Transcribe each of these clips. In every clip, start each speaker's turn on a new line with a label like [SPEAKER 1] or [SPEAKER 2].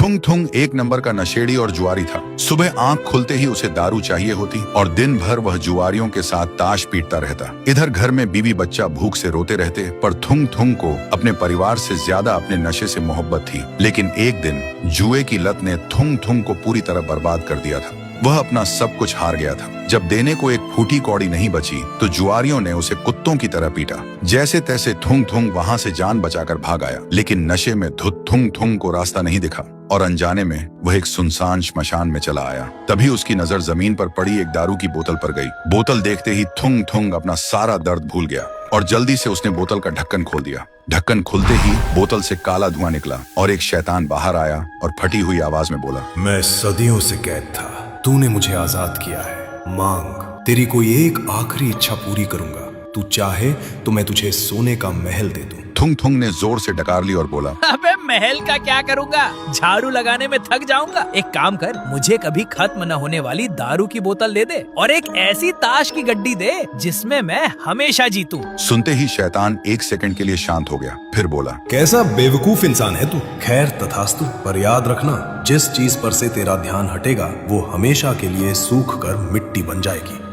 [SPEAKER 1] थुंग थुंग एक नंबर का नशेड़ी और जुआरी था। सुबह आंख खुलते ही उसे दारू चाहिए होती और दिन भर वह जुआरियों के साथ ताश पीटता रहता। इधर घर में बीवी बच्चा भूख से रोते रहते, पर थुंग थुंग को अपने परिवार से ज्यादा अपने नशे से मोहब्बत थी। लेकिन एक दिन जुए की लत ने थुंग थुंग को पूरी तरह बर्बाद कर दिया था। वह अपना सब कुछ हार गया था। जब देने को एक फूटी कौड़ी नहीं बची तो जुआरियों ने उसे कुत्तों की तरह पीटा। जैसे तैसे थुंग थुंग वहां से जान बचाकर भाग आया, लेकिन नशे में धुत थुंग थुंग को रास्ता नहीं दिखा और अनजाने में वह एक सुनसान श्मशान में चला आया। तभी उसकी नजर जमीन पर पड़ी एक दारू की बोतल पर गई। बोतल देखते ही थुंग थुंग अपना सारा दर्द भूल गया और जल्दी से उसने बोतल का ढक्कन खोल दिया। ढक्कन खुलते ही बोतल से काला धुआं निकला और एक शैतान बाहर आया और फटी हुई आवाज में बोला,
[SPEAKER 2] मैं सदियों से कैद था, तूने मुझे आजाद किया है। मांग, तेरी कोई एक आखिरी इच्छा पूरी करूंगा। तू चाहे तो मैं तुझे सोने का महल दे दूं।
[SPEAKER 1] थुंग थुंग ने जोर से डकार ली और बोला,
[SPEAKER 3] अबे महल का क्या करूंगा, झाड़ू लगाने में थक जाऊंगा। एक काम कर, मुझे कभी खत्म न होने वाली दारू की बोतल दे दे और एक ऐसी ताश की गड्डी दे जिसमें मैं हमेशा जीतूं।
[SPEAKER 1] सुनते ही शैतान एक सेकंड के लिए शांत हो गया, फिर बोला,
[SPEAKER 2] कैसा बेवकूफ इंसान है तू। खैर तथास्तु, पर याद रखना, जिस चीज पर से तेरा ध्यान हटेगा वो हमेशा के लिए सूख कर मिट्टी बन जाएगी।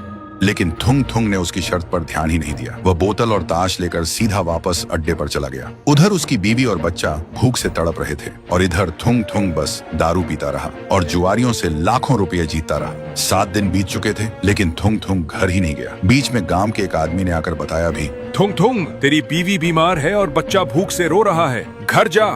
[SPEAKER 1] लेकिन थुंग थुंग ने उसकी शर्त पर ध्यान ही नहीं दिया। वह बोतल और ताश लेकर सीधा वापस अड्डे पर चला गया। उधर उसकी बीवी और बच्चा भूख से तड़प रहे थे और इधर थुंग थुंग बस दारू पीता रहा और जुआरियों से लाखों रुपए जीतता रहा। 7 दिन बीत चुके थे, लेकिन थुंग थुंग घर ही नहीं गया। बीच में गांव के एक आदमी ने आकर बताया भी,
[SPEAKER 4] थुंग थुंग, तेरी बीवी बीमार है और बच्चा भूख से रो रहा है, घर जा।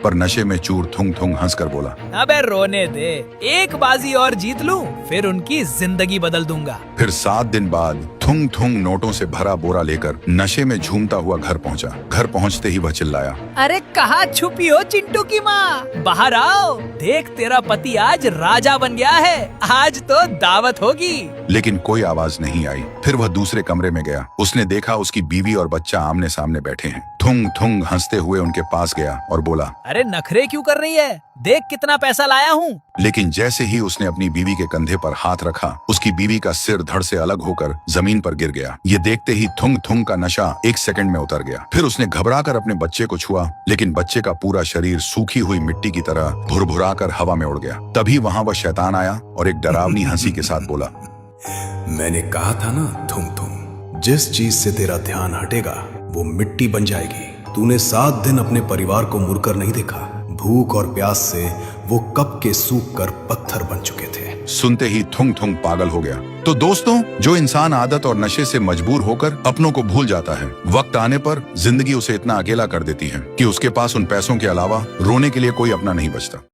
[SPEAKER 1] पर नशे में चूर थुंग थुंग हंसकर बोला,
[SPEAKER 3] अबे रोने दे, एक बाजी और जीत लूं, फिर उनकी जिंदगी बदल दूंगा।
[SPEAKER 1] फिर 7 दिन बाद थुंग थुंग नोटों से भरा बोरा लेकर नशे में झूमता हुआ घर पहुंचा। घर पहुंचते ही वह चिल्लाया,
[SPEAKER 3] अरे कहाँ छुपी हो चिंटू की माँ, बाहर आओ, देख तेरा पति आज राजा बन गया है, आज तो दावत होगी।
[SPEAKER 1] लेकिन कोई आवाज नहीं आई। फिर वह दूसरे कमरे में गया। उसने देखा उसकी बीवी और बच्चा आमने सामने बैठे हैं। थुंग थुंग हंसते हुए उनके पास गया और बोला,
[SPEAKER 3] अरे नखरे क्यों कर रही है, देख कितना पैसा लाया हूँ।
[SPEAKER 1] लेकिन जैसे ही उसने अपनी बीवी के कंधे पर हाथ रखा, उसकी बीवी का सिर धड़ से अलग होकर जमीन पर गिर गया। ये देखते ही थुंग थुंग का नशा एक सेकंड में उतर गया। फिर उसने घबराकर अपने बच्चे को छुआ, लेकिन बच्चे का पूरा शरीर सूखी हुई मिट्टी की तरह भुरभुराकर हवा में उड़ गया। तभी वहां वह शैतान आया और एक डरावनी हंसी के साथ बोला,
[SPEAKER 2] मैंने कहा था ना थुंग थुंग, जिस चीज से तेरा ध्यान हटेगा वो मिट्टी बन जाएगी। तूने 7 दिन अपने परिवार को मुड़कर नहीं देखा। भूख और प्यास से वो कब के सूख कर पत्थर बन चुके थे।
[SPEAKER 1] सुनते ही थुंग थुंग पागल हो गया। तो दोस्तों, जो इंसान आदत और नशे से मजबूर होकर अपनों को भूल जाता है, वक्त आने पर जिंदगी उसे इतना अकेला कर देती है कि उसके पास उन पैसों के अलावा रोने के लिए कोई अपना नहीं बचता।